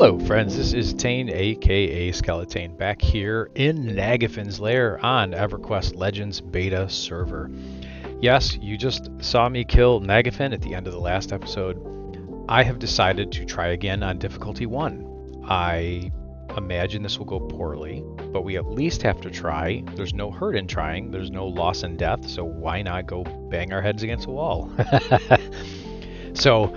Hello friends, this is Tane aka Skeletane back here in Nagafen's lair on Everquest Legends beta server. Yes, you just saw me kill Nagafen at the end of the last episode. I have decided to try again on difficulty 1. I imagine this will go poorly, but we at least have to try. There's no hurt in trying, there's no loss and death, so why not go bang our heads against a wall? So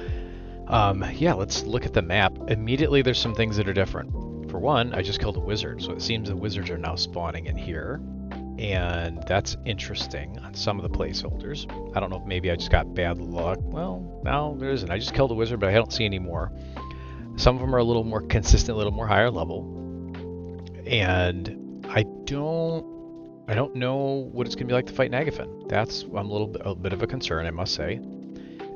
yeah, let's look at the map. Immediately there's some things that are different. For one, I just killed a wizard, so it seems the wizards are now spawning in here. And that's interesting on some of the placeholders. I don't know if maybe I just got bad luck. Well, no, there isn't. I just killed a wizard, but I don't see any more. Some of them are a little more consistent, a little more higher level. And I don't know what it's going to be like to fight Nagafen. That's a bit of a concern, I must say.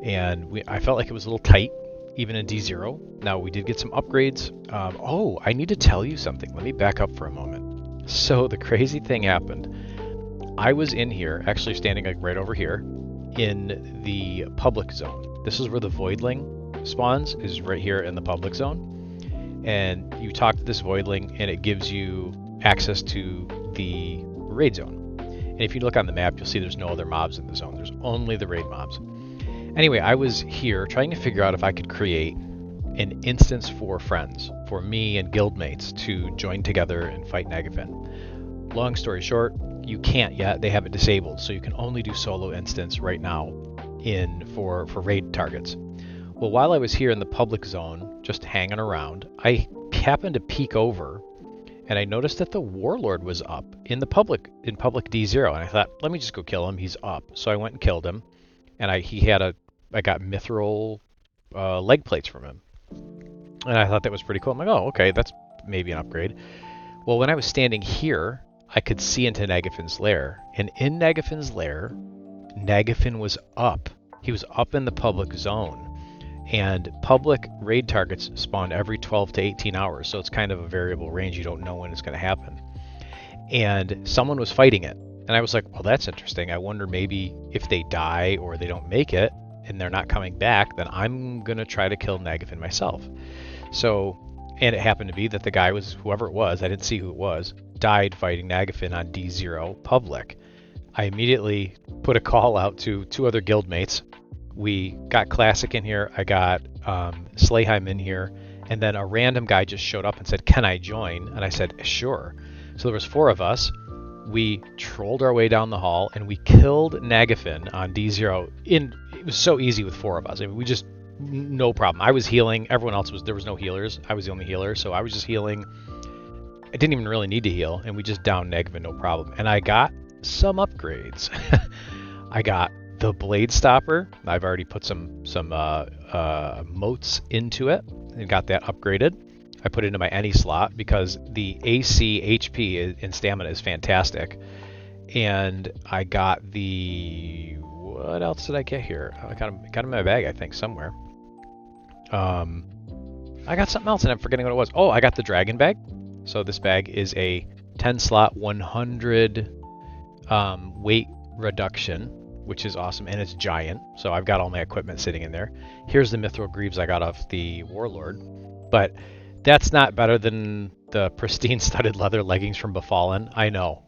And I felt like it was a little tight, even in D0. Now, we did get some upgrades. Oh, I need to tell you something. Let me back up for a moment. So the crazy thing happened. I was in here, actually standing like right over here, in the public zone. This is where the Voidling spawns, is right here in the public zone. And you talk to this Voidling, and it gives you access to the raid zone. And if you look on the map, you'll see there's no other mobs in the zone. There's only the raid mobs. Anyway, I was here trying to figure out if I could create an instance for friends, for me and guildmates to join together and fight Nagafen. Long story short, you can't yet. They have it disabled, so you can only do solo instance right now for raid targets. Well, while I was here in the public zone, just hanging around, I happened to peek over, and I noticed that the warlord was up in public D0, and I thought, let me just go kill him. He's up. So I went and killed him. And I got mithril leg plates from him. And I thought that was pretty cool. I'm like, oh, okay, that's maybe an upgrade. Well, when I was standing here, I could see into Nagafen's lair. And in Nagafen's lair, Nagafen was up. He was up in the public zone. And public raid targets spawn every 12 to 18 hours. So it's kind of a variable range. You don't know when it's going to happen. And someone was fighting it. And I was like, well, that's interesting. I wonder maybe if they die or they don't make it and they're not coming back, then I'm going to try to kill Nagafen myself. So, and it happened to be that the guy was, whoever it was, I didn't see who it was, died fighting Nagafen on D0 public. I immediately put a call out to 2 other guildmates. We got Classic in here. I got Slayheim in here. And then a random guy just showed up and said, can I join? And I said, sure. So there was 4 of us. We trolled our way down the hall and we killed Nagafen on D0. It was so easy with 4 of us. I mean, we just, no problem. I was healing. Everyone else there was no healers. I was the only healer, so I was just healing. I didn't even really need to heal, and we just downed Nagafen, no problem. And I got some upgrades. I got the Blade Stopper. I've already put some motes into it and got that upgraded. I put it into my any slot because the AC HP and stamina is fantastic. And I got what else did I get here? I got it in my bag, I think, somewhere. I got something else and I'm forgetting what it was. Oh, I got the dragon bag. So this bag is a 10 slot 100 weight reduction, which is awesome, and it's giant. So I've got all my equipment sitting in there. Here's the mithril greaves I got off the warlord. But that's not better than the pristine studded leather leggings from Befallen. I know,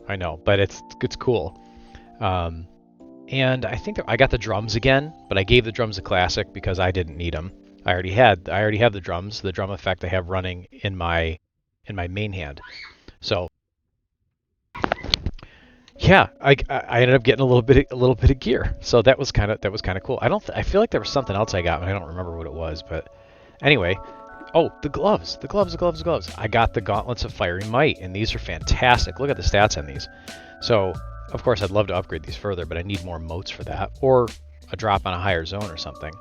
but it's cool. And I think I got the drums again, but I gave the drums a Classic because I didn't need them. I already have the drums. The drum effect I have running in my main hand. So yeah, I ended up getting a little bit of gear. So that was kind of cool. I feel like there was something else I got, but I don't remember what it was. But anyway. Oh, the gloves. I got the Gauntlets of Fiery Might, and these are fantastic. Look at the stats on these. So, of course, I'd love to upgrade these further, but I need more motes for that, or a drop on a higher zone or something.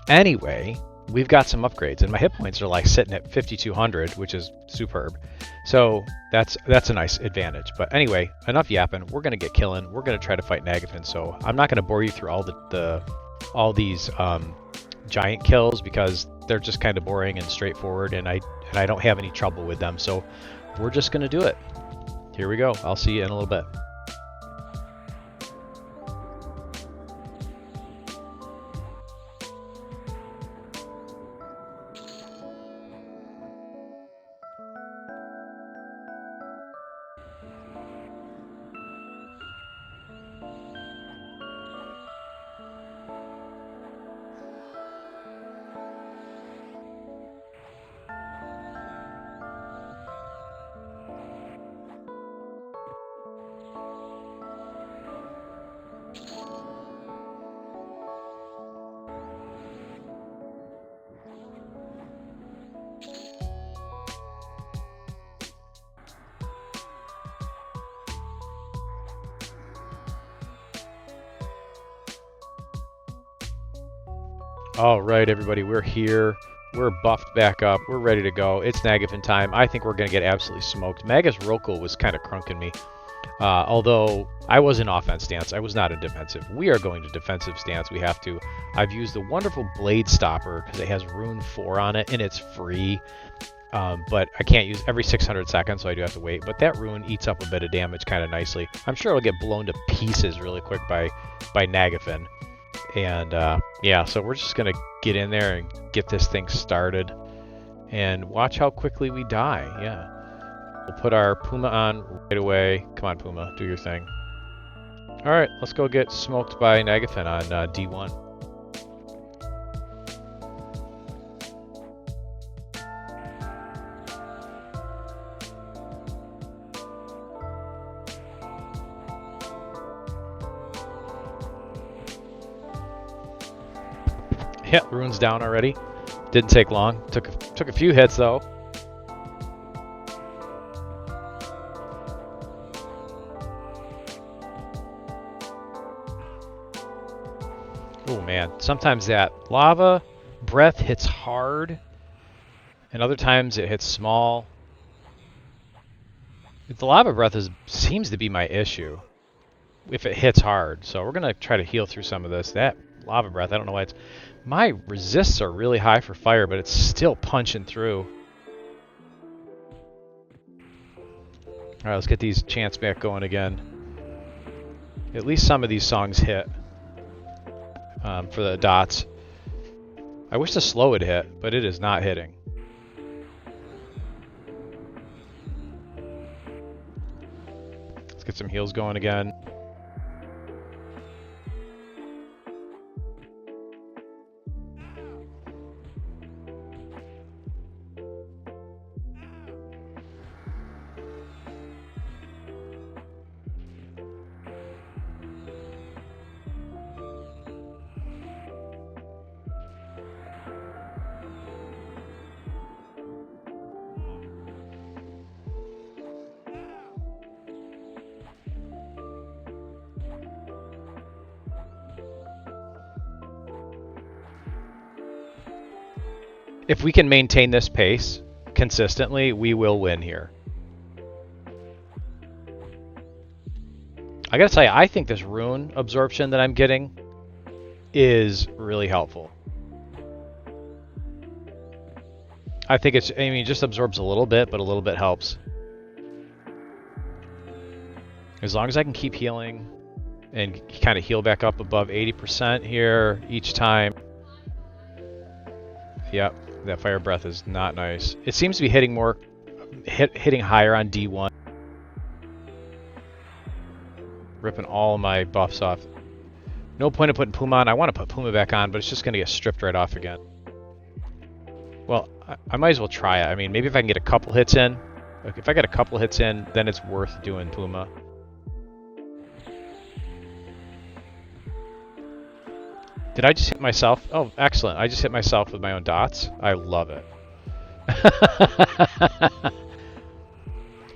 Anyway, we've got some upgrades, and my hit points are like sitting at 5,200, which is superb. So that's a nice advantage. But anyway, enough yapping. We're gonna get killing. We're gonna try to fight Nagafen. So I'm not gonna bore you through all these giant kills because they're just kind of boring and straightforward, and I don't have any trouble with them, so we're just gonna do it. Here we go. I'll see you in a little bit. All right, everybody, we're here. We're buffed back up. We're ready to go. It's Nagafen time. I think we're going to get absolutely smoked. Magus Roko was kind of crunking me. Although I was in offense stance, I was not in defensive. We are going to defensive stance. We have to. I've used the wonderful Blade Stopper because it has Rune 4 on it and it's free. But I can't use every 600 seconds, so I do have to wait. But that Rune eats up a bit of damage kind of nicely. I'm sure it'll get blown to pieces really quick by Nagafen. And yeah, so we're just going to get in there and get this thing started. And watch how quickly we die. Yeah. We'll put our Puma on right away. Come on, Puma, do your thing. Alright, let's go get smoked by Nagafen on D1. Yeah, Rune's down already. Didn't take long. Took a few hits though. Oh man, sometimes that lava breath hits hard, and other times it hits small. The lava breath seems to be my issue if it hits hard. So we're gonna try to heal through some of this. That lava breath, I don't know why it's... My resists are really high for fire, but it's still punching through. Alright, let's get these chants back going again. At least some of these songs hit for the dots. I wish the slow would hit, but it is not hitting. Let's get some heals going again. If we can maintain this pace consistently, we will win here. I gotta tell you, I think this rune absorption that I'm getting is really helpful. I think it's, I mean, it just absorbs a little bit, but a little bit helps. As long as I can keep healing and kind of heal back up above 80% here each time. Yep. That fire breath is not nice. It seems to be hitting more, hitting higher on D1. Ripping all my buffs off. No point in putting Puma on. I want to put Puma back on, but it's just going to get stripped right off again. Well, I might as well try it. I mean, maybe if I can get a couple hits in. Like if I get a couple hits in, then it's worth doing Puma. Did I just hit myself? Oh, excellent. I just hit myself with my own dots. I love it.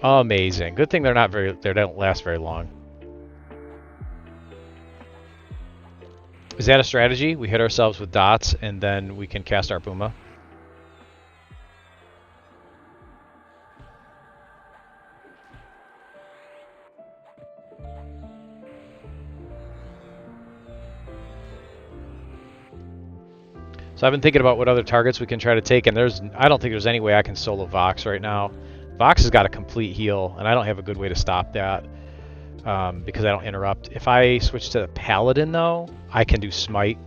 Amazing. Good thing they don't last very long. Is that a strategy? We hit ourselves with dots and then we can cast our Puma? So I've been thinking about what other targets we can try to take, and I don't think there's any way I can solo Vox right now. Vox has got a complete heal, and I don't have a good way to stop that because I don't interrupt. If I switch to the Paladin, though, I can do Smite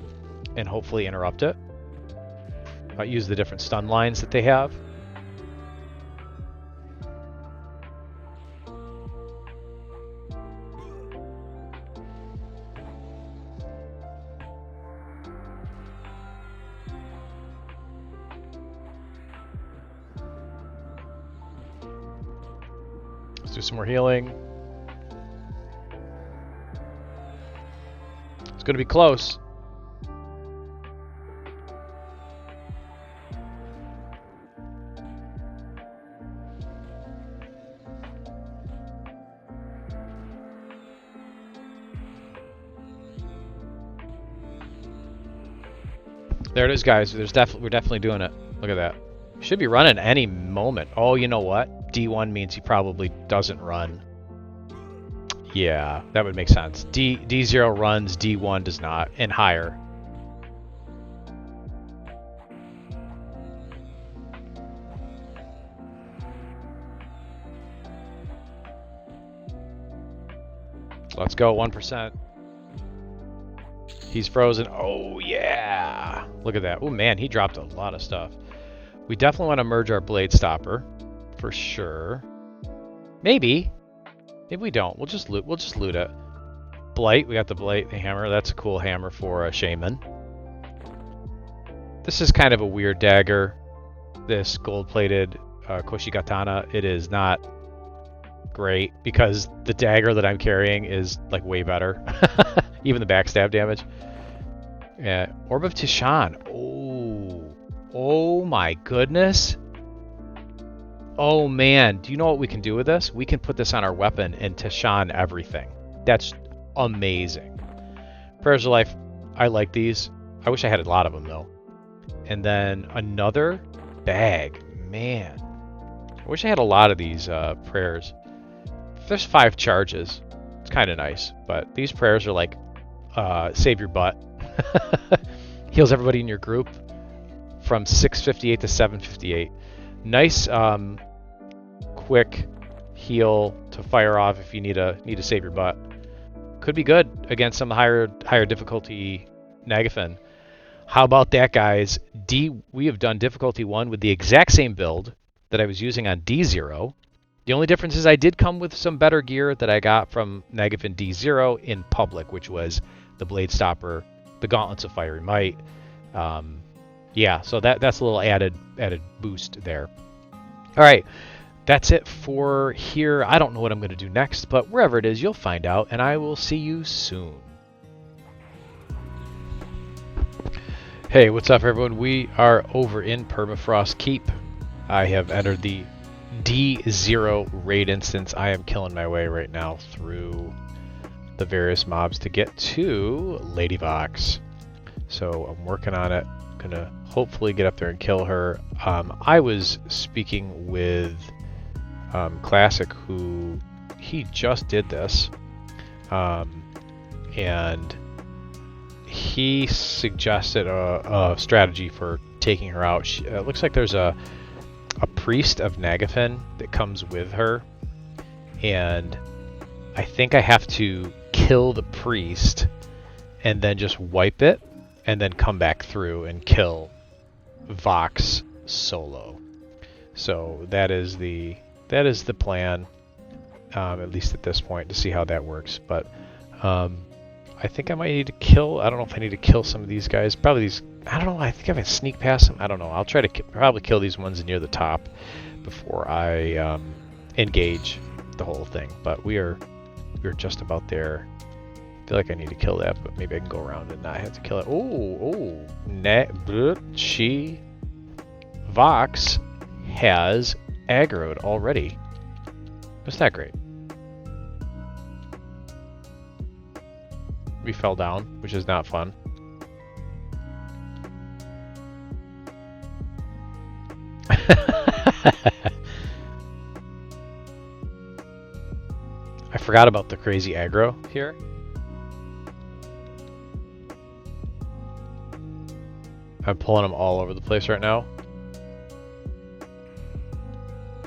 and hopefully interrupt it. I use the different stun lines that they have. Let's do some more healing. It's going to be close. There it is, guys. We're definitely doing it. Look at that. Should be running any moment. Oh, you know what? D1 means he probably doesn't run. Yeah, that would make sense. D0 runs, D1 does not, and higher. Let's go, 1%. He's frozen. Oh, yeah. Look at that. Oh, man, he dropped a lot of stuff. We definitely want to merge our Blade Stopper, for sure. Maybe. Maybe we don't. We'll just loot it. Blight. We got the Blight hammer. That's a cool hammer for a shaman. This is kind of a weird dagger. This gold-plated Koshigatana. It is not great because the dagger that I'm carrying is like way better. Even the backstab damage. Yeah. Orb of Tishan. Oh my goodness. Oh man, do you know what we can do with this? We can put this on our weapon and Tishan everything. That's amazing. Prayers of Life, I like these. I wish I had a lot of them though. And then another bag. Man. I wish I had a lot of these prayers. There's 5 charges. It's kind of nice. But these prayers are like, save your butt. Heals everybody in your group from 658 to 758. Nice quick heal to fire off if you need to save your butt. Could be good against some higher difficulty Nagafen. How about that, guys? We have done difficulty 1 with the exact same build that I was using on D0. The only difference is I did come with some better gear that I got from Nagafen D0 in public, which was the Blade Stopper, the Gauntlets of Fiery Might. Yeah, so that's a little added boost there. All right, that's it for here. I don't know what I'm going to do next, but wherever it is, you'll find out, and I will see you soon. Hey, what's up, everyone? We are over in Permafrost Keep. I have entered the D0 raid instance. I am killing my way right now through the various mobs to get to Lady Vox. So I'm working on it. Gonna hopefully get up there and kill her. I was speaking with Classic, who he just did this, and he suggested a strategy for taking her out. It looks like there's a priest of Nagafen that comes with her, and I think I have to kill the priest and then just wipe it and then come back through and kill Vox solo. So that is the plan, at least at this point, to see how that works. But I think I might need to kill. I don't know if I need to kill some of these guys. Probably these. I don't know. I think I might sneak past them. I don't know. I'll try to probably kill these ones near the top before I engage the whole thing. But we're just about there. I feel like I need to kill that, but maybe I can go around and not have to kill it. Vox has aggroed already. That's not great. We fell down, which is not fun. I forgot about the crazy aggro here. I'm pulling them all over the place right now.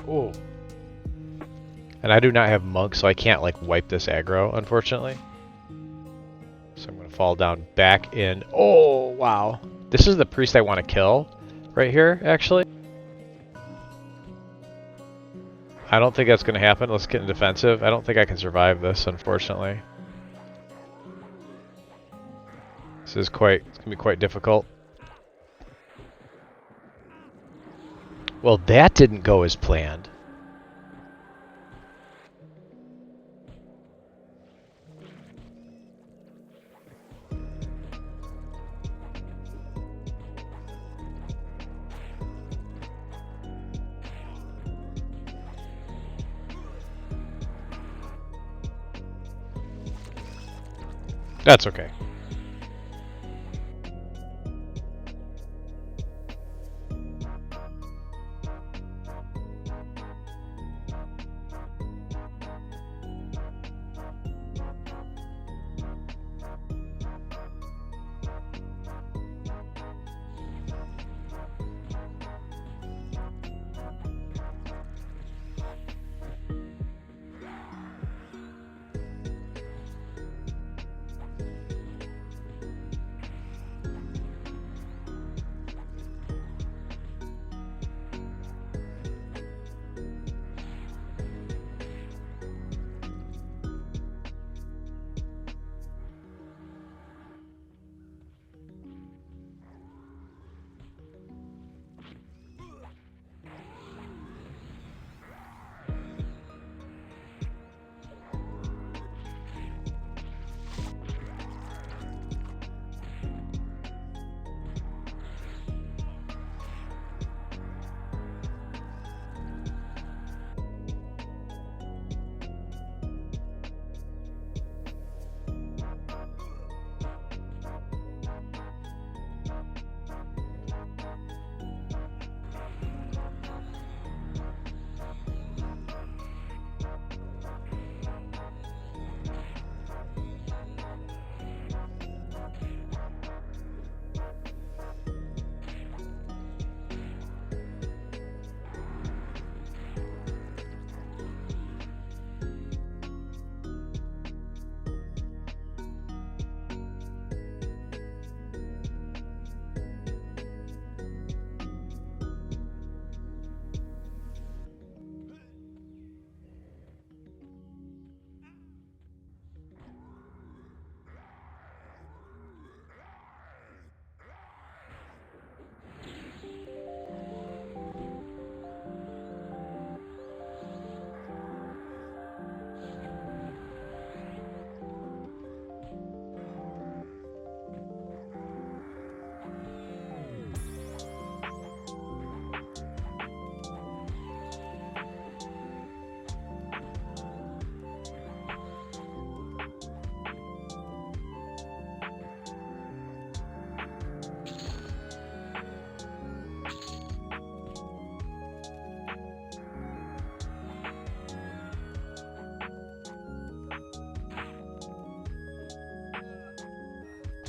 Ooh. And I do not have monk, so I can't like wipe this aggro, unfortunately. So I'm going to fall down back in. Oh, wow. This is the priest I want to kill right here, actually. I don't think that's going to happen. Let's get in defensive. I don't think I can survive this, unfortunately. This is it's going to be quite difficult. Well, that didn't go as planned. That's okay.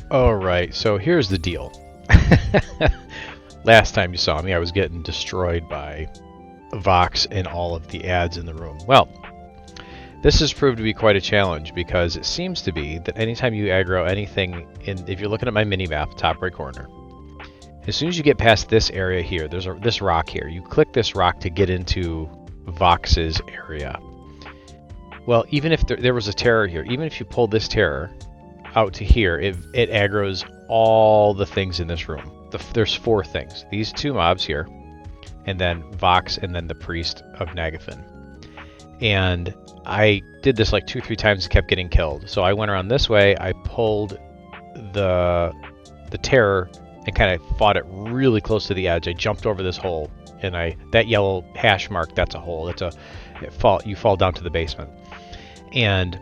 Alright, so here's the deal. Last time you saw me, I was getting destroyed by Vox and all of the ads in the room. Well, this has proved to be quite a challenge because it seems to be that anytime you aggro anything, if you're looking at my mini-map, top right corner, as soon as you get past this area here, there's this rock here. You click this rock to get into Vox's area. Well, even if there was a terror here, even if you pull this terror out to here, it aggroes all the things in this room. There's 4 things. These 2 mobs here, and then Vox, and then the priest of Nagafen. And I did this like 2-3 times and kept getting killed. So I went around this way, I pulled the terror and kind of fought it really close to the edge. I jumped over this hole, and that yellow hash mark, that's a hole. You fall down to the basement. And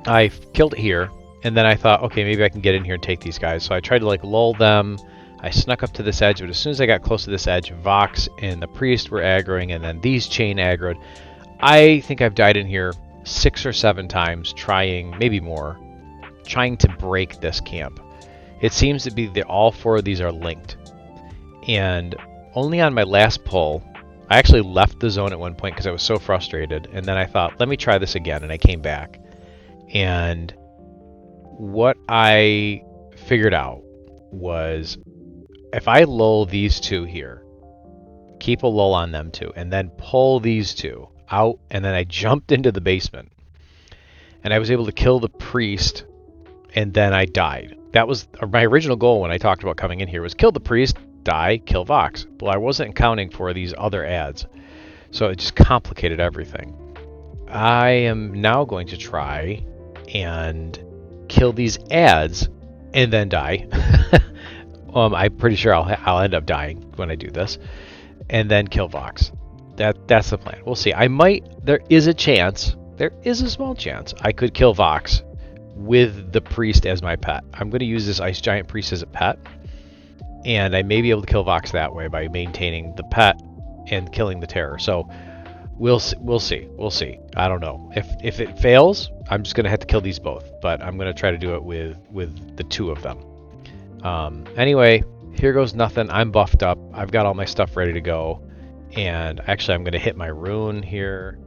I killed it here, and then I thought, okay, maybe I can get in here and take these guys. So I tried to like lull them. I snuck up to this edge, but as soon as I got close to this edge, Vox and the priest were aggroing, and then these chain aggroed. I think I've died in here 6 or 7 times trying, maybe more, trying to break this camp. It seems to be that all 4 of these are linked. And only on my last pull, I actually left the zone at one point because I was so frustrated, and then I thought, let me try this again, and I came back. And what I figured out was if I lull these 2 here, keep a lull on them too, and then pull these 2 out, and then I jumped into the basement, and I was able to kill the priest, and then I died. That was my original goal when I talked about coming in here, was kill the priest, die, kill Vox. Well, I wasn't accounting for these other ads, so it just complicated everything. I am now going to try and kill these ads and then die. I'm pretty sure I'll end up dying when I do this, and then kill Vox. That's the plan. We'll see. There is a small chance I could kill Vox with the priest as my pet. I'm going to use this ice giant priest as a pet, and I may be able to kill Vox that way by maintaining the pet and killing the terror. So we'll see. I don't know. If it fails, I'm just going to have to kill these both, but I'm going to try to do it with the 2 of them. Anyway, here goes nothing. I'm buffed up. I've got all my stuff ready to go, and actually I'm going to hit my rune here.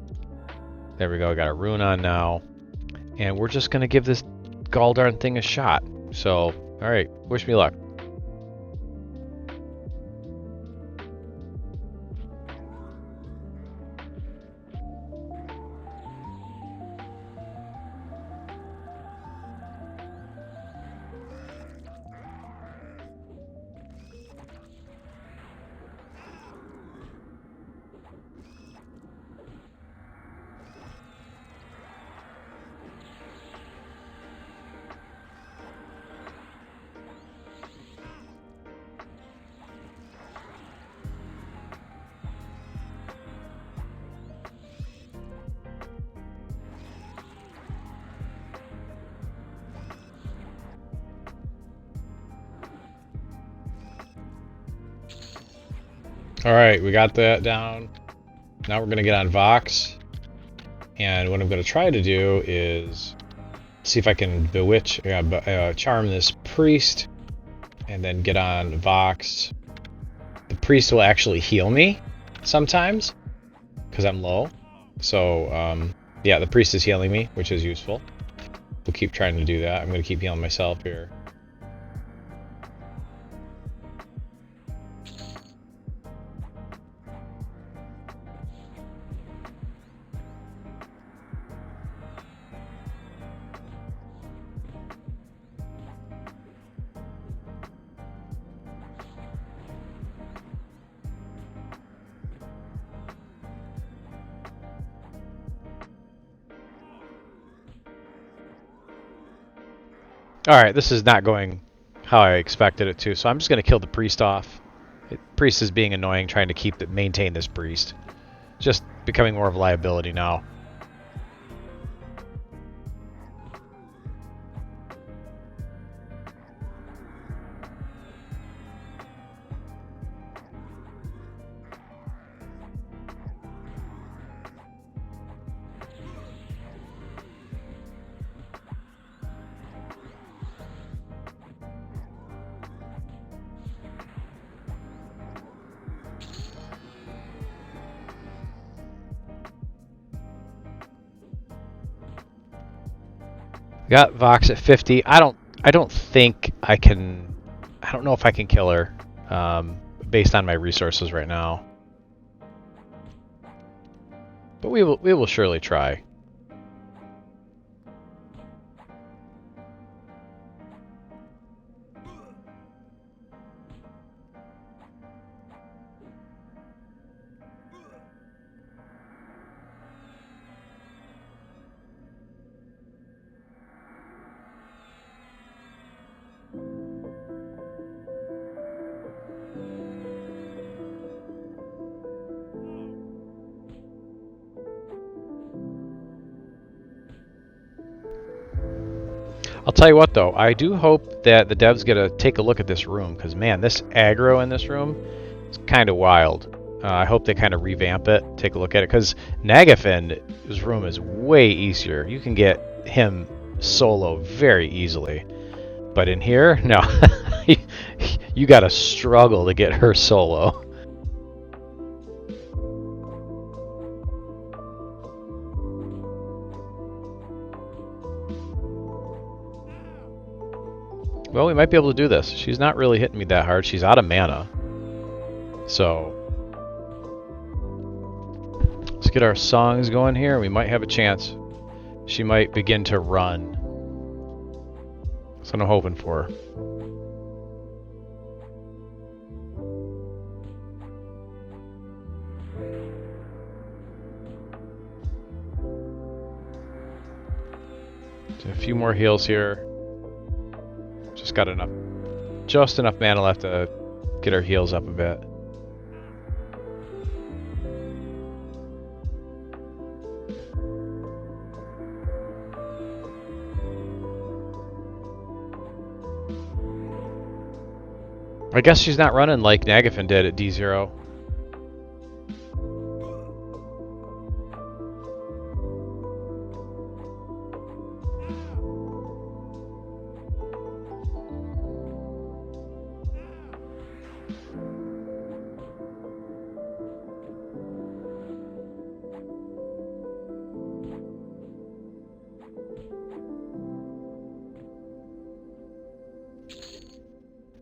There we go. I got a rune on now, and we're just going to give this galldarn thing a shot. So, all right, wish me luck. Alright, we got that down. Now we're going to get on Vox. And what I'm going to try to do is see if I can charm this priest, and then get on Vox. The priest will actually heal me sometimes, because I'm low. So, yeah, the priest is healing me, which is useful. We'll keep trying to do that. I'm going to keep healing myself here. Alright, this is not going how I expected it to, so I'm just going to kill the priest off. Priest is being annoying, trying to maintain this priest. Just becoming more of a liability now. Got Vox at 50. I don't think I can. I don't know if I can kill her, based on my resources right now. But we will surely try. I'll tell you what though, I do hope that the devs get to take a look at this room, because man, this aggro in this room is kind of wild. I hope they kind of revamp it, take a look at it, because Nagafen's room is way easier. You can get him solo very easily. But in here, no. You gotta struggle to get her solo. Well, we might be able to do this. She's not really hitting me that hard. She's out of mana. So let's get our songs going here. We might have a chance. She might begin to run. That's what I'm hoping for. So a few more heals here. Just got enough, just enough mana left to get our heals up a bit. I guess she's not running like Nagafen did at D0.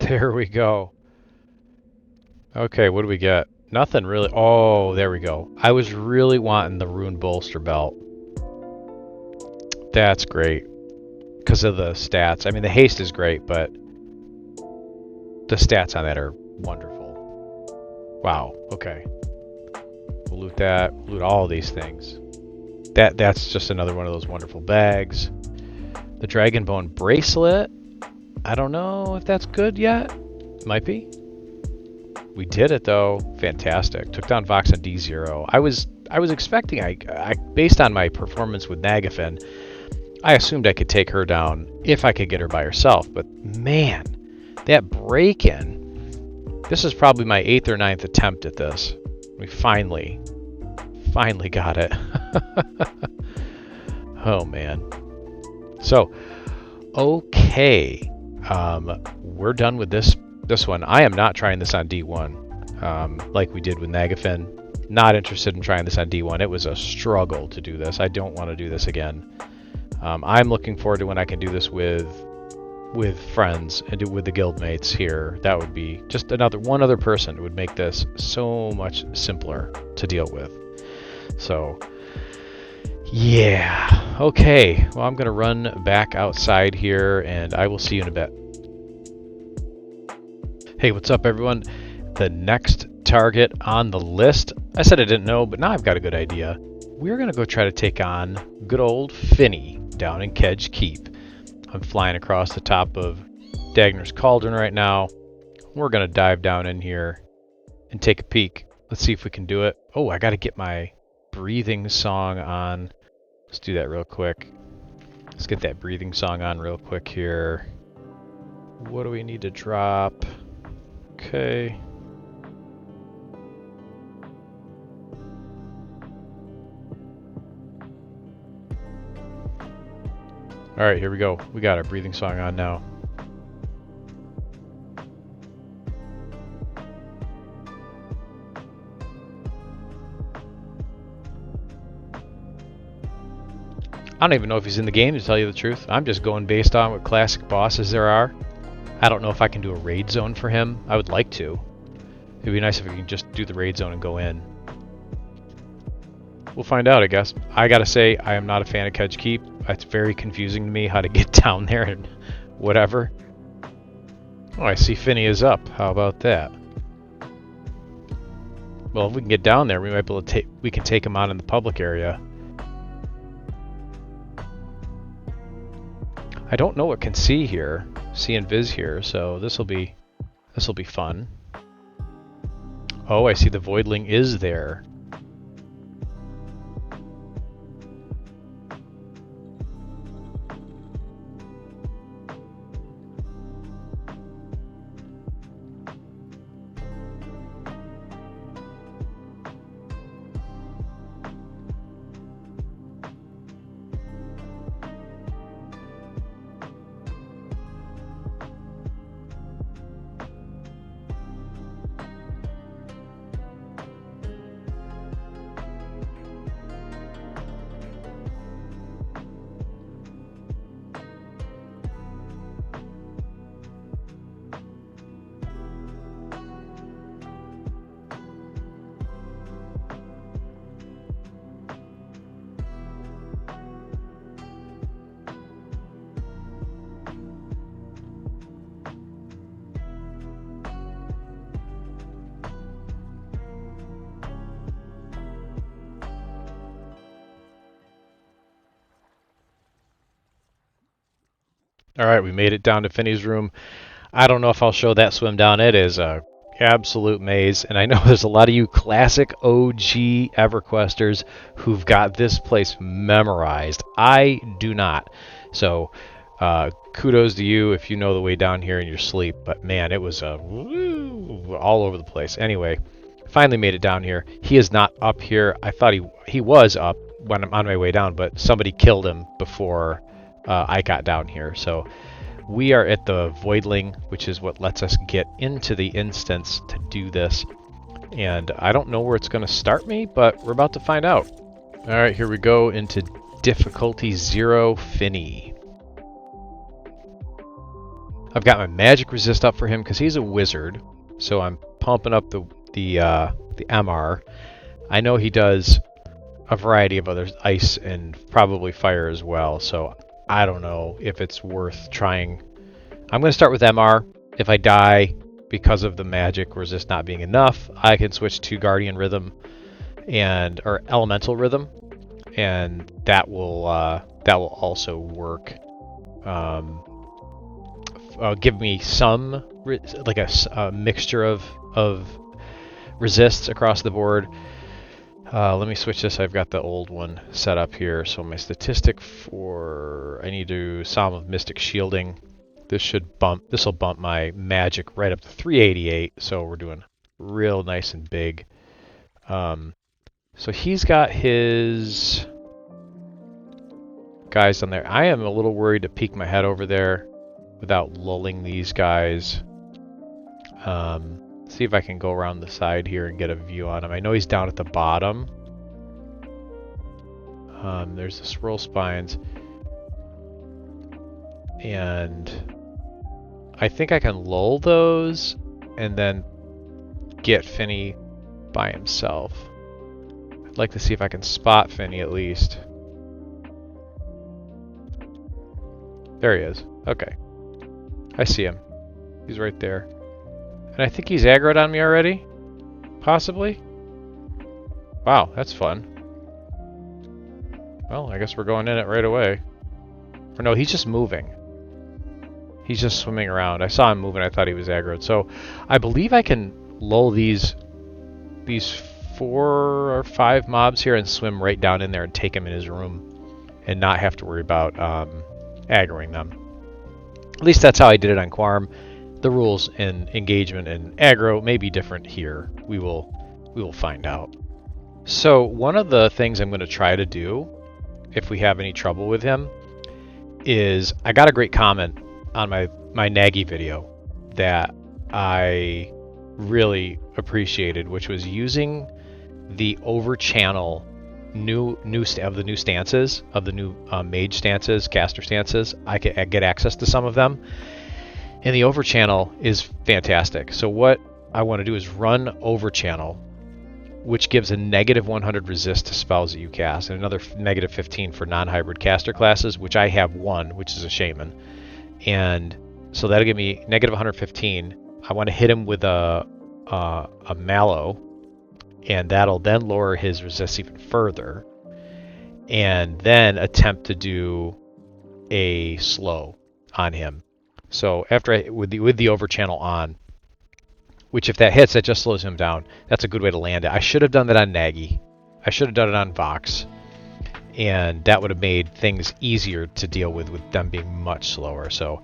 There we go. Okay, what do we get? Nothing really. Oh, there we go. I was really wanting the Rune Bolster Belt. That's great. Because of the stats. I mean, the haste is great, but the stats on that are wonderful. Wow, okay. We'll loot that. Loot all of these things. That's just another one of those wonderful bags. The Dragonbone Bracelet. I don't know if that's good yet. Might be. We did it though. Fantastic. Took down Vox on D0. I was expecting, I based on my performance with Nagafen, I assumed I could take her down if I could get her by herself. But man, that break-in. This is probably my 8th or 9th attempt at this. We finally got it. Oh man. So, okay. We're done with this one. I am not trying this on D1 like we did with Nagafen. Not interested in trying this on D1. It was a struggle to do this. I don't want to do this again. I'm looking forward to when I can do this with friends and do with the guildmates here. That would be just one other person. It would make this so much simpler to deal with. So yeah, okay. Well, I'm gonna run back outside here and I will see you in a bit. Hey, what's up everyone? The next target on the list, I said I didn't know, but now I've got a good idea. We're gonna go try to take on good old Phinny down in Kedge Keep. I'm flying across the top of Dagner's Cauldron right now. We're gonna dive down in here and take a peek. Let's see if we can do it. Oh, I gotta get my breathing song on. Let's do that real quick. Let's get that breathing song on real quick here. What do we need to drop? Okay. Alright, here we go. We got our breathing song on now. I don't even know if he's in the game, to tell you the truth. I'm just going based on what classic bosses there are. I don't know if I can do a raid zone for him. I would like to. It'd be nice if we can just do the raid zone and go in. We'll find out, I guess. I gotta say, I am not a fan of Kedge Keep. It's very confusing to me how to get down there and whatever. Oh, I see Phinny is up. How about that? Well, if we can get down there, we might be able to we can take him on in the public area. I don't know what can see here. See and Viz here, so this'll be fun. Oh, I see the Voidling is there. Alright, we made it down to Phinny's room. I don't know if I'll show that swim down. It is a absolute maze, and I know there's a lot of you classic OG EverQuesters who've got this place memorized. I do not. So, kudos to you if you know the way down here in your sleep, but man, it was all over the place. Anyway, finally made it down here. He is not up here. I thought he was up when I'm on my way down, but somebody killed him before I got down here. So we are at the Voidling, which is what lets us get into the instance to do this. And I don't know where it's going to start me, but we're about to find out. All right, here we go into difficulty 0 Phinny. I've got my magic resist up for him because he's a wizard. So I'm pumping up the MR. I know he does a variety of other ice and probably fire as well. So I don't know if it's worth trying. I'm going to start with MR. If I die because of the magic resist not being enough, I can switch to Guardian Rhythm or Elemental Rhythm, and that will also work. Give me some like a mixture of resists across the board. Let me switch this. I've got the old one set up here. So my statistic I need to do Psalm of Mystic Shielding. This will bump my magic right up to 388. So we're doing real nice and big. So he's got his guys on there. I am a little worried to peek my head over there without lulling these guys. See if I can go around the side here and get a view on him. I know he's down at the bottom. There's the swirl spines. And I think I can lull those and then get Phinny by himself. I'd like to see if I can spot Phinny at least. There he is. Okay. I see him. He's right there. And I think he's aggroed on me already? Possibly? Wow, that's fun. Well, I guess we're going in it right away. Or no, he's just moving. He's just swimming around. I saw him moving, I thought he was aggroed. So, I believe I can lull these 4 or 5 mobs here and swim right down in there and take him in his room and not have to worry about aggroing them. At least that's how I did it on Quarm. The rules in engagement and aggro may be different here. We will find out. So one of the things I'm going to try to do, if we have any trouble with him, is I got a great comment on my Naggy video that I really appreciated, which was using the over channel of the new stances, of the new mage stances, caster stances, I get access to some of them. And the overchannel is fantastic. So what I want to do is run overchannel, which gives a negative 100 resist to spells that you cast, and another negative 15 for non-hybrid caster classes, which I have one, which is a shaman. And so that'll give me negative 115. I want to hit him with a mallow, and that'll then lower his resist even further, and then attempt to do a slow on him. So after with the overchannel on, which if that hits, that just slows him down. That's a good way to land it. I should have done that on Naggy. I should have done it on Vox, and that would have made things easier to deal with them being much slower. So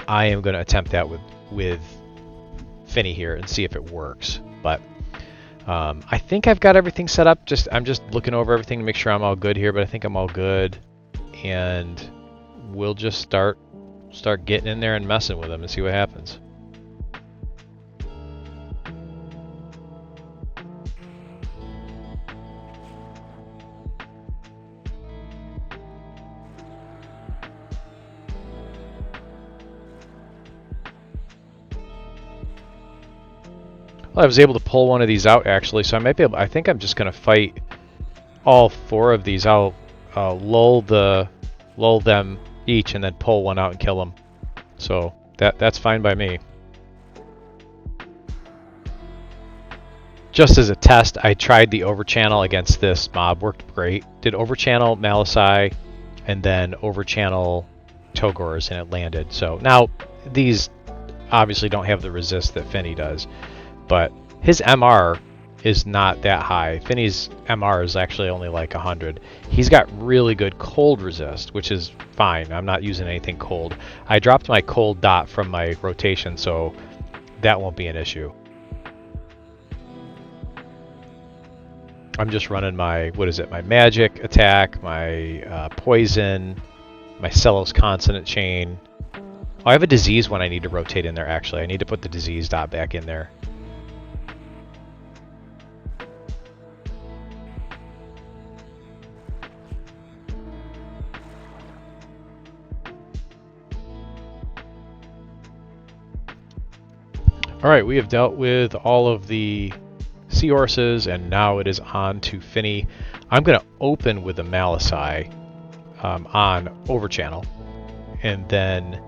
I am going to attempt that with Phinny here and see if it works. But I think I've got everything set up. I'm just looking over everything to make sure I'm all good here, but I think I'm all good. And we'll just start getting in there and messing with them and see what happens. Well, I was able to pull one of these out actually, so I might be able. I think I'm just going to fight all four of these. I'll lull them each and then pull one out and kill them. So that's fine by me. Just as a test, I tried the overchannel against this mob. Worked great. Did overchannel Malasai and then overchannel Togors, and it landed. So now these obviously don't have the resist that Phinny does, but his MR is not that high. Phinny's MR is actually only like 100. He's got really good cold resist, which is fine. I'm not using anything cold. I dropped my cold dot from my rotation, so that won't be an issue. I'm just running my, my magic attack, my poison, my Celos consonant chain. Oh, I have a disease one I need to rotate in there actually. I need to put the disease dot back in there. Alright, we have dealt with all of the seahorses, and now it is on to Phinny. I'm going to open with a Malasai on overchannel, and then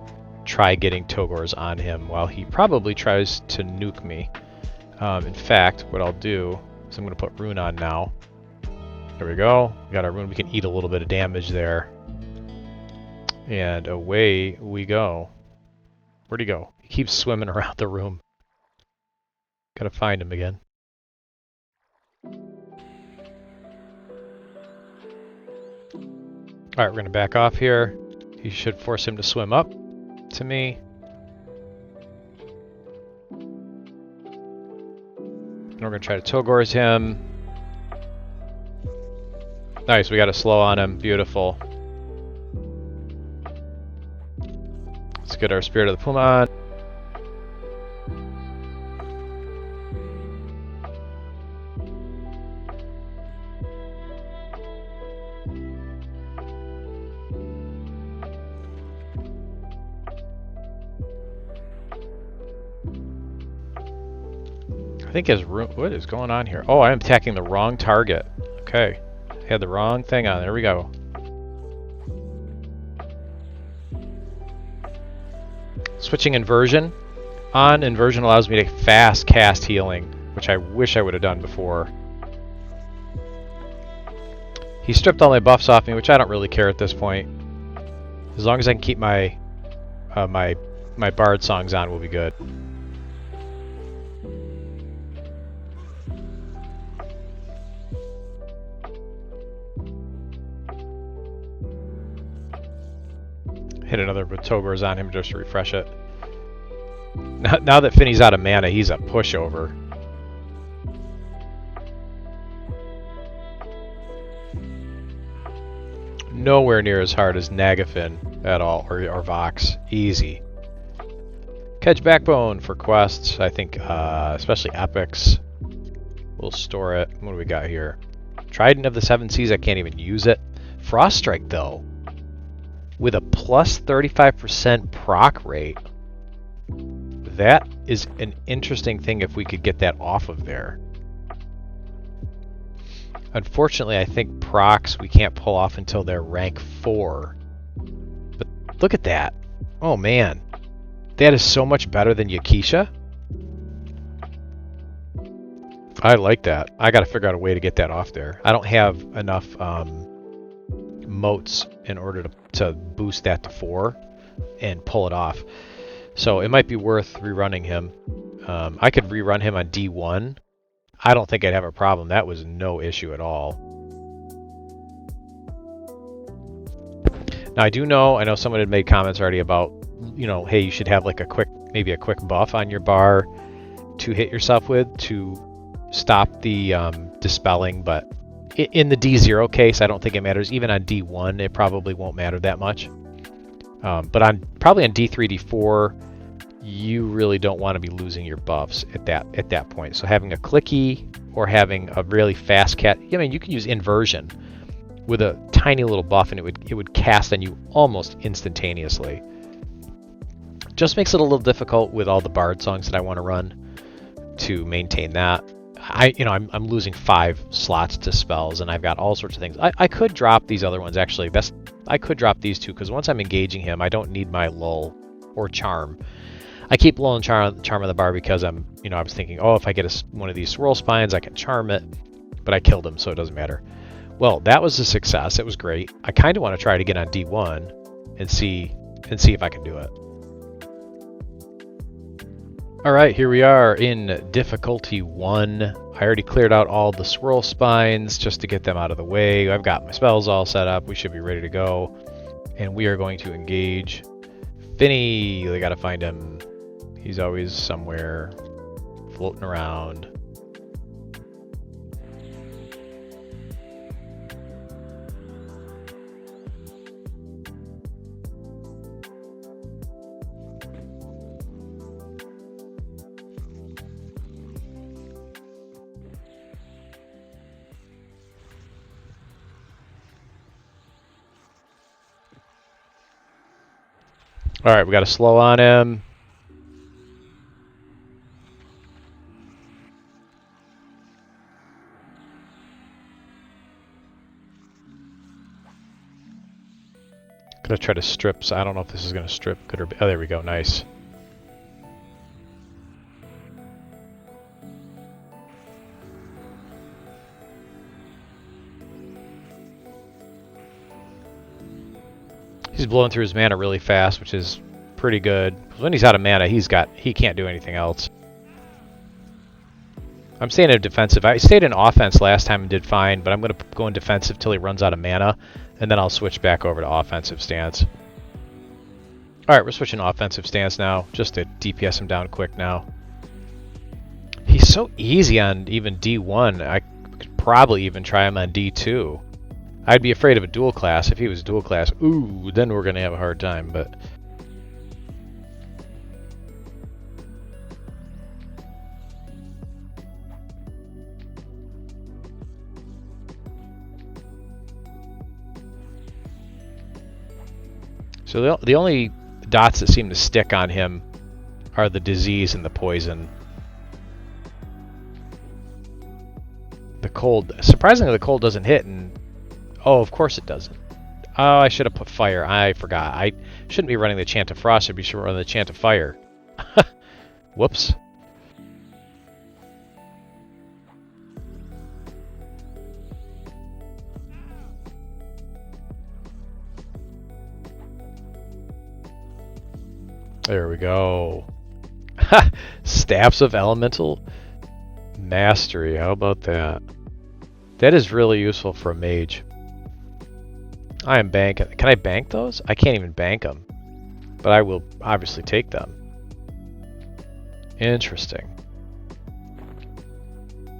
try getting Togors on him while he probably tries to nuke me. In fact, what I'll do is I'm going to put Rune on now. There we go. We got our Rune. We can eat a little bit of damage there. And away we go. Where'd he go? He keeps swimming around the room. Gotta find him again. Alright, we're gonna back off here. He should force him to swim up to me. And we're gonna try to Togors him. Nice, we got a slow on him. Beautiful. Let's get our Spirit of the Puma on. I think his room. What is going on here? Oh, I am attacking the wrong target. Okay. I had the wrong thing on. There we go. Switching inversion on. Inversion allows me to fast cast healing, which I wish I would have done before. He stripped all my buffs off me, which I don't really care at this point. As long as I can keep my my bard songs on, will be good. Hit another with Togors on him just to refresh it. Now that Phinny's out of mana, he's a pushover. Nowhere near as hard as Nagafen at all, or Vox. Easy. Catch Backbone for quests. I think, especially epics. We'll store it. What do we got here? Trident of the Seven Seas, I can't even use it. Frost Strike, though, with a plus 35% proc rate, that is an interesting thing if we could get that off of there. Unfortunately, I think procs we can't pull off until they're rank 4. But look at that. Oh man. That is so much better than Yakisha. I like that. I gotta figure out a way to get that off there. I don't have enough motes in order to boost that to 4 and pull it off. So it might be worth rerunning him. I could rerun him on D1. I don't think I'd have a problem. That was no issue at all. Now I know someone had made comments already about, you know, hey, you should have like maybe a quick buff on your bar to hit yourself with to stop the dispelling, but in the D0 case, I don't think it matters. Even on D1, it probably won't matter that much. But probably on D3, D4, you really don't want to be losing your buffs at that point. So having a clicky or having a really fast cat, I mean, you can use inversion with a tiny little buff, and it would cast on you almost instantaneously. Just makes it a little difficult with all the bard songs that I want to run to maintain that. I'm losing 5 slots to spells, and I've got all sorts of things. I could drop these other ones actually. I could drop these two because once I'm engaging him, I don't need my lull or charm. I keep lull and charm on the bar because I was thinking, oh, if I get one of these swirl spines, I can charm it, but I killed him, so it doesn't matter. Well, that was a success. It was great. I kind of want to try it again on D1 and see if I can do it. All right, here we are in difficulty 1. I already cleared out all the swirl spines just to get them out of the way. I've got my spells all set up. We should be ready to go. And we are going to engage Phinny. They got to find him. He's always somewhere floating around. All right, we got a slow on him. Gonna try to strip, so I don't know if this is gonna strip. Good or bad. Oh, there we go. Nice. He's blowing through his mana really fast, which is pretty good. When he's out of mana, he can't do anything else. I'm staying in defensive. I stayed in offense last time and did fine, but I'm going to go in defensive till he runs out of mana, and then I'll switch back over to offensive stance. Alright, we're switching to offensive stance now, just to DPS him down quick now. He's so easy on even D1. I could probably even try him on D2. I'd be afraid of a dual class. If he was dual class, ooh, then we're going to have a hard time, but... So the only dots that seem to stick on him are the disease and the poison. The cold, surprisingly the cold doesn't hit, and oh, of course it doesn't. Oh, I should have put fire. I forgot. I shouldn't be running the Chant of Frost. I should be running the Chant of Fire. Whoops. There we go. Staffs of Elemental Mastery. How about that? That is really useful for a mage. I am banking. Can I bank those? I can't even bank them. But I will obviously take them. Interesting.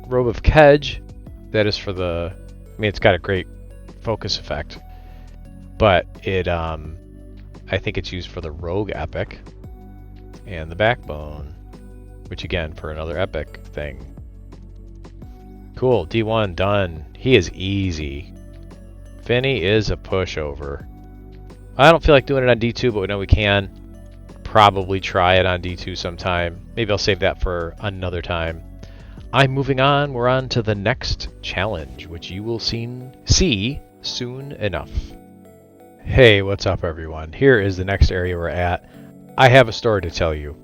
Robe of Kedge. That is for the... I mean, it's got a great focus effect. But it, I think it's used for the Rogue Epic. And the Backbone. Which again, for another epic thing. Cool, D1 done. He is easy. Phinny is a pushover. I don't feel like doing it on D2, but we know we can probably try it on D2 sometime. Maybe I'll save that for another time. I'm moving on. We're on to the next challenge, which you will see soon enough. Hey, what's up everyone? Here is the next area we're at. I have a story to tell you.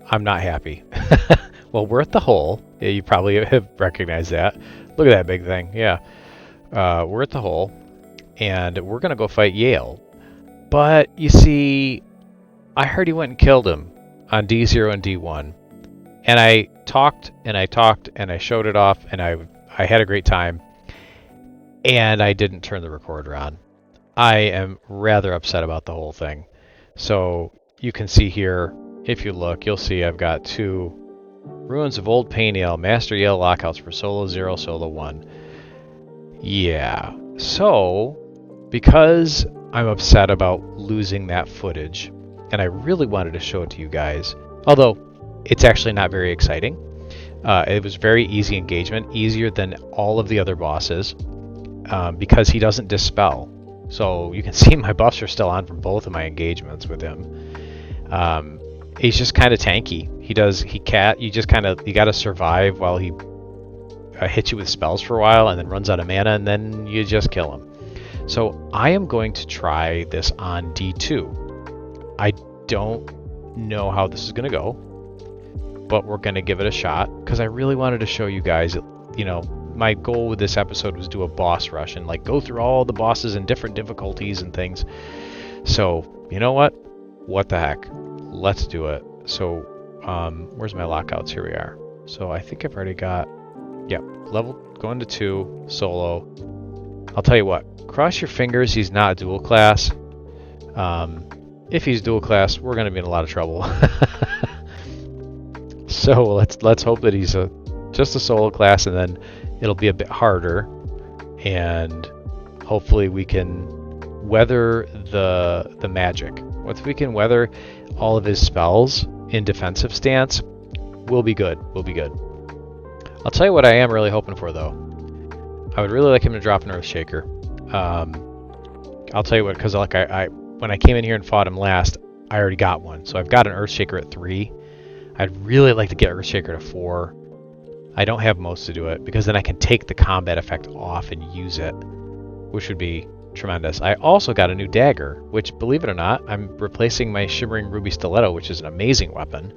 I'm not happy. Well, we're at the hole. Yeah, you probably have recognized that. Look at that big thing. Yeah. We're at the hole, and we're going to go fight Yael. But, you see, I heard he went and killed him on D0 and D1. And I talked, and I talked, and I showed it off, and I had a great time. And I didn't turn the recorder on. I am rather upset about the whole thing. So, you can see here, if you look, you'll see I've got 2 Ruins of Old Phinny and Yael, Master Yael lockouts for Solo 0, Solo 1. Yeah, so because I'm upset about losing that footage, and I really wanted to show it to you guys, although it's actually not very exciting. It was very easy engagement, easier than all of the other bosses, because he doesn't dispel. So you can see my buffs are still on from both of my engagements with him. He's just kind of tanky. You gotta survive while he hits you with spells for a while and then runs out of mana, and then you just kill him. So I am going to try this on D2. I don't know how this is going to go, but we're going to give it a shot because I really wanted to show you guys, you know, my goal with this episode was do a boss rush and like go through all the bosses and different difficulties and things. So, you know what? What the heck? Let's do it. So, where's my lockouts? Here we are. So I think I've already got, yep, level going to 2, solo. I'll tell you what, cross your fingers he's not dual class. If he's dual class, we're going to be in a lot of trouble. So let's hope that he's just a solo class, and then it'll be a bit harder, and hopefully we can weather the magic. Once we can weather all of his spells in defensive stance, we'll be good. We'll be good. I'll tell you what I am really hoping for, though. I would really like him to drop an Earthshaker. I'll tell you what, because like when I came in here and fought him last, I already got one. So I've got an Earthshaker at 3. I'd really like to get Earthshaker to 4. I don't have most to do it, because then I can take the combat effect off and use it, which would be tremendous. I also got a new dagger, which, believe it or not, I'm replacing my Shimmering Ruby Stiletto, which is an amazing weapon.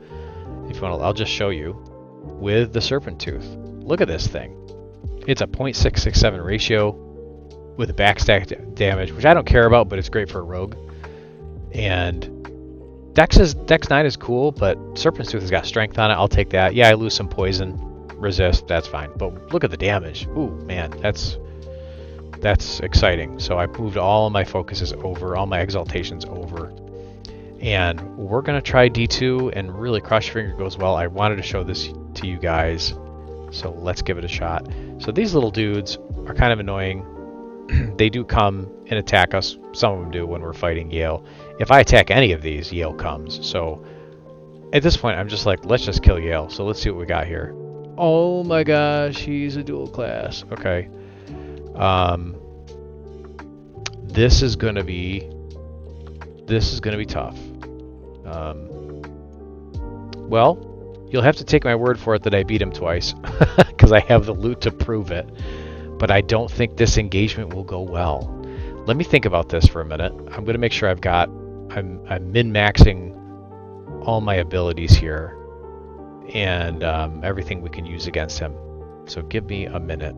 If you want to, I'll just show you, with the Serpent Tooth. Look at this thing. It's a 0.667 ratio with a backstack damage, which I don't care about, but it's great for a rogue. And Dex 9 is cool, but Serpent's Tooth has got strength on it. I'll take that. Yeah, I lose some poison resist. That's fine. But look at the damage. Ooh, man, that's exciting. So I moved all of my focuses over, all my exaltations over. And we're going to try D2 and really cross your finger goes well. I wanted to show this to you guys, so let's give it a shot. So these little dudes are kind of annoying. They do come and attack us. Some of them do when we're fighting Yael. If I attack any of these, Yael comes. So at this point, I'm just like, let's just kill Yael. So let's see what we got here. Oh my gosh, he's a dual class. Okay. This is gonna be tough. Well, you'll have to take my word for it that I beat him twice, because I have the loot to prove it. But I don't think this engagement will go well. Let me think about this for a minute. I'm going to make sure I'm min-maxing all my abilities here and everything we can use against him. So give me a minute.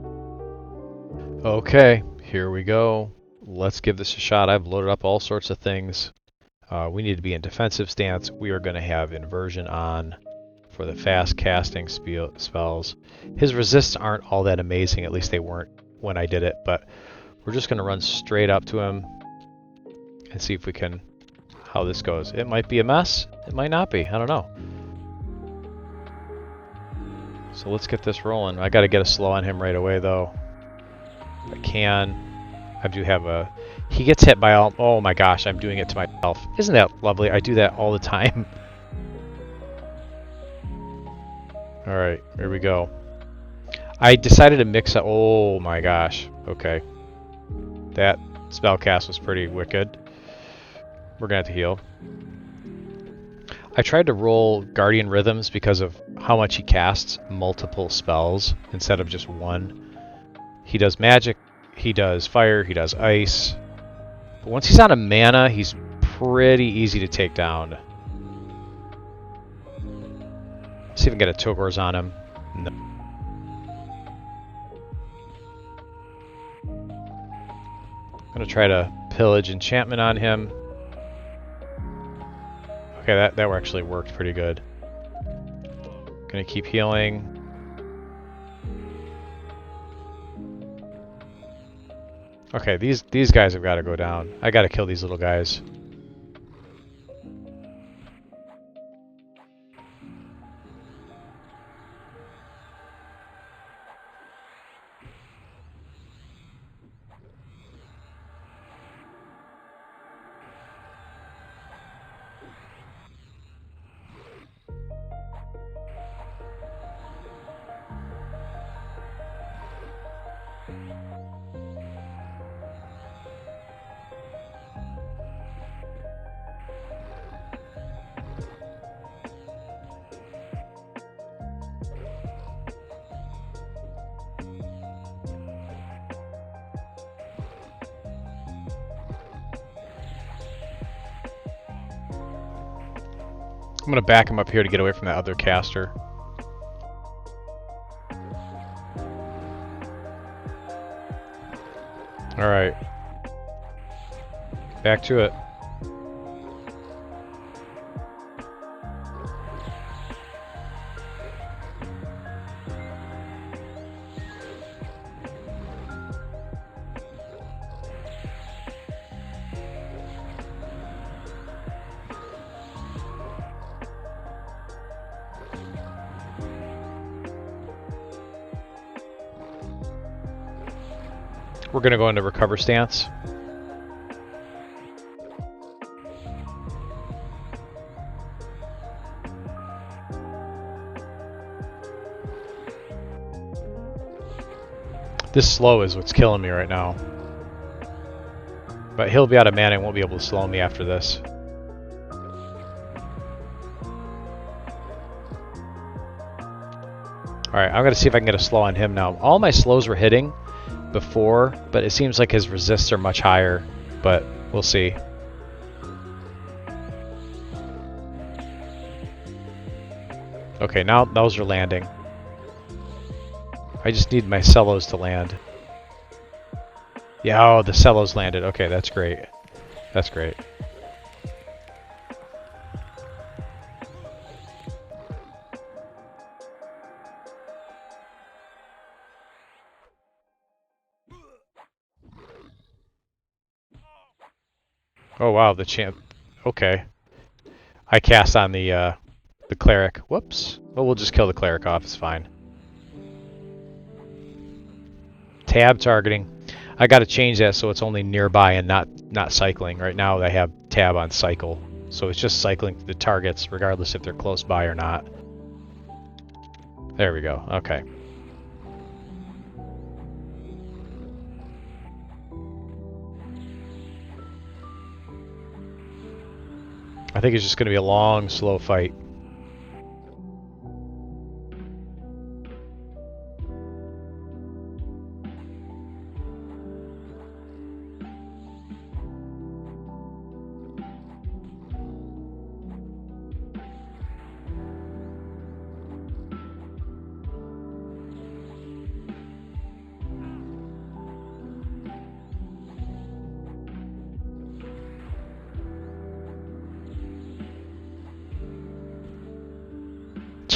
Okay, here we go. Let's give this a shot. I've loaded up all sorts of things. We need to be in defensive stance. We are going to have inversion on for the fast casting spells. His resists aren't all that amazing, at least they weren't when I did it, but we're just going to run straight up to him and see if we can, how this goes. It might be a mess, it might not be, I don't know. So let's get this rolling. I got to get a slow on him right away though. If I can. I do have a, he gets hit by all, oh my gosh, I'm doing it to myself. Isn't that lovely? I do that all the time. Alright, here we go. I decided to mix up. Oh my gosh. Okay. That spell cast was pretty wicked. We're gonna have to heal. I tried to roll Guardian Rhythms because of how much he casts multiple spells instead of just one. He does magic, he does fire, he does ice. But once he's on a mana, he's pretty easy to take down. Let's see if we can get a Togors on him. No. I'm gonna try to pillage enchantment on him. Okay, that actually worked pretty good. Gonna keep healing. Okay, these guys have got to go down. I got to kill these little guys. I'm gonna back him up here to get away from that other caster. Alright. Back to it. We're gonna go into recover stance. This slow is what's killing me right now. But he'll be out of mana and won't be able to slow me after this. Alright, I'm gonna see if I can get a slow on him now. All my slows were hitting before, but it seems like his resists are much higher, but we'll see. Okay, now those are landing. I just need my cellos to land. Yeah, oh, the cellos landed. Okay, that's great. That's great. Oh wow, the champ. Okay, I cast on the cleric. Whoops. Well, we'll just kill the cleric off. It's fine. Tab targeting. I got to change that so it's only nearby and not cycling. Right now I have tab on cycle, so it's just cycling the targets regardless if they're close by or not. There we go. Okay. I think it's just going to be a long, slow fight.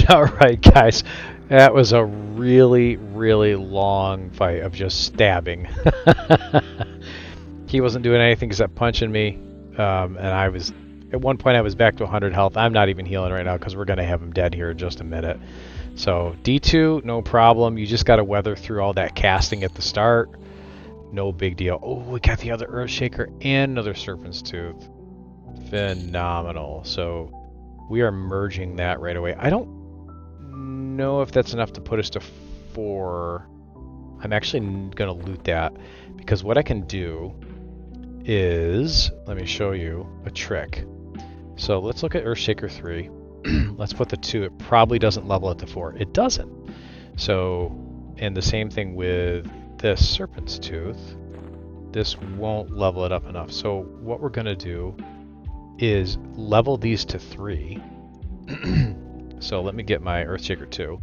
Alright guys, that was a really, really long fight of just stabbing. He wasn't doing anything except punching me, and I was, at one point I was back to 100 health. I'm not even healing right now because we're going to have him dead here in just a minute. So D2, no problem. You just got to weather through all that casting at the start. No big deal. Oh, we got the other Earthshaker and another Serpent's Tooth. Phenomenal. So we are merging that right away. I don't know if that's enough to put us to 4. I'm actually going to loot that because what I can do is, let me show you a trick. So let's look at Earthshaker 3. Let's put the 2. It probably doesn't level at the 4. It doesn't. So, and the same thing with this Serpent's Tooth. This won't level it up enough. So what we're going to do is level these to 3. So let me get my Earthshaker 2.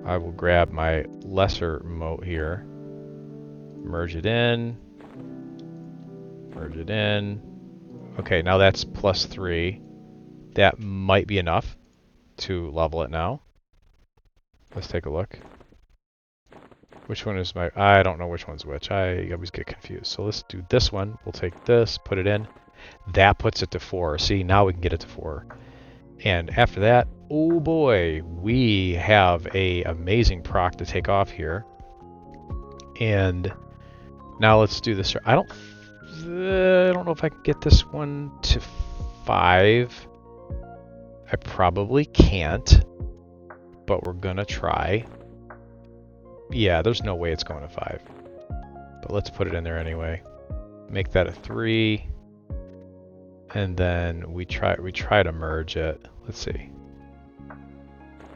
I will grab my lesser moat here, merge it in, merge it in. Okay, now that's +3. That might be enough to level it now. Let's take a look. Which one is my... I don't know which one's which. I always get confused. So let's do this one. We'll take this, put it in. That puts it to 4. See, now we can get it to 4. And after that, oh boy, we have a amazing proc to take off here. And now let's do this. I don't know if I can get this one to 5. I probably can't, but we're gonna try. Yeah, there's no way it's going to 5. But let's put it in there anyway. Make that a 3. And then we try to merge it. Let's see.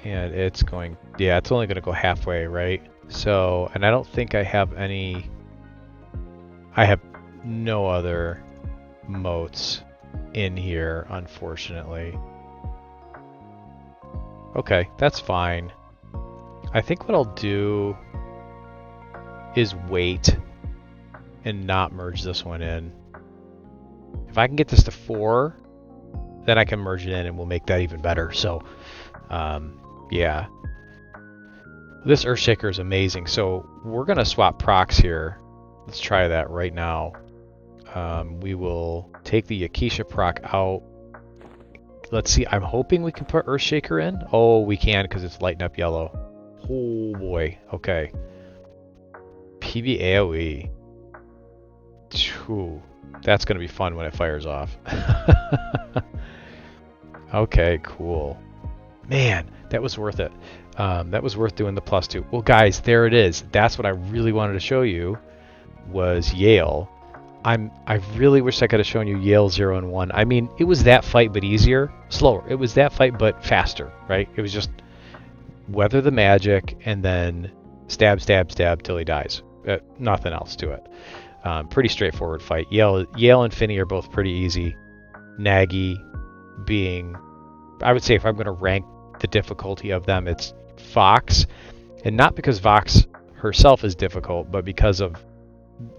And it's going, yeah, it's only going to go halfway, right? So, and I don't think I have any, I have no other moats in here, unfortunately. Okay, that's fine. I think what I'll do is wait and not merge this one in. If I can get this to 4, then I can merge it in and we'll make that even better. So, yeah. This Earthshaker is amazing. So we're going to swap procs here. Let's try that right now. We will take the Yakisha proc out. Let's see. I'm hoping we can put Earthshaker in. Oh, we can because it's lighting up yellow. Oh boy. Okay. PB AoE. Ooh, that's going to be fun when it fires off. Okay, cool. Man, that was worth it. That was worth doing the +2. Well, guys, there it is. That's what I really wanted to show you was Yael. I really wish I could have shown you Yael 0 and 1. I mean, it was that fight, but easier. Slower. It was that fight, but faster, right? It was just weather the magic and then stab, stab, stab till he dies. Nothing else to it. Pretty straightforward fight. Yael and Phinny are both pretty easy. Naggy being, I would say if I'm going to rank the difficulty of them, it's Vox. And not because Vox herself is difficult, but because of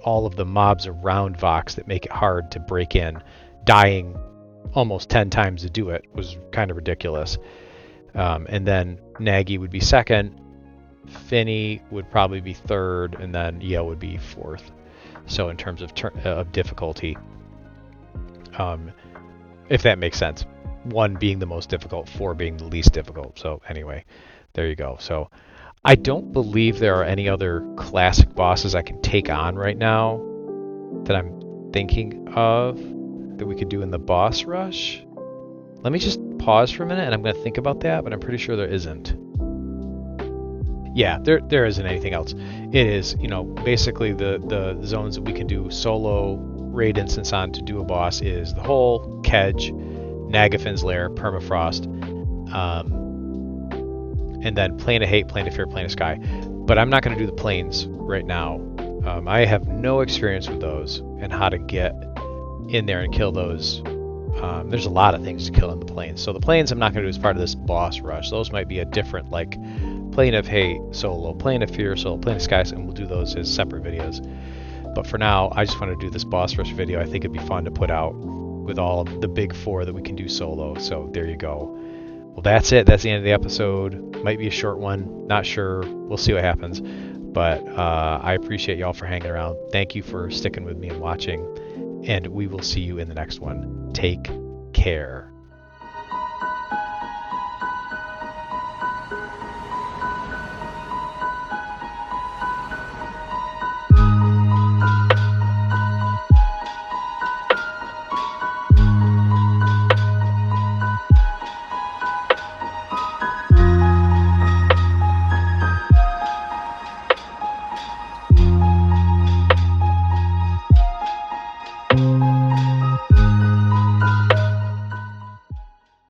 all of the mobs around Vox that make it hard to break in. Dying almost 10 times to do it was kind of ridiculous. And then Naggy would be second. Phinny would probably be third, and then Yael would be fourth. So in terms of difficulty, if that makes sense. 1 being the most difficult, 4 being the least difficult. So anyway, there you go. So I don't believe there are any other classic bosses I can take on right now that I'm thinking of that we could do in the boss rush. Let me just pause for a minute and I'm going to think about that, but I'm pretty sure there isn't. Yeah, there isn't anything else. It is, you know, basically the zones that we can do solo raid instance on to do a boss is the Hole, Kedge, Nagafen's Lair, Permafrost, and then Plane of Hate, Plane of Fear, Plane of Sky. But I'm not going to do the planes right now. I have no experience with those and how to get in there and kill those. There's a lot of things to kill in the planes. So the planes I'm not going to do as part of this boss rush. Those might be a different, like, Plane of Hate solo, Plane of Fear solo, Plane of Sky, and we'll do those as separate videos. But for now, I just want to do this boss rush video. I think it'd be fun to put out with all of the big 4 that we can do solo. So there you go. Well, that's it. That's the end of the episode. Might be a short one. Not sure. We'll see what happens. But I appreciate y'all for hanging around. Thank you for sticking with me and watching. And we will see you in the next one. Take care.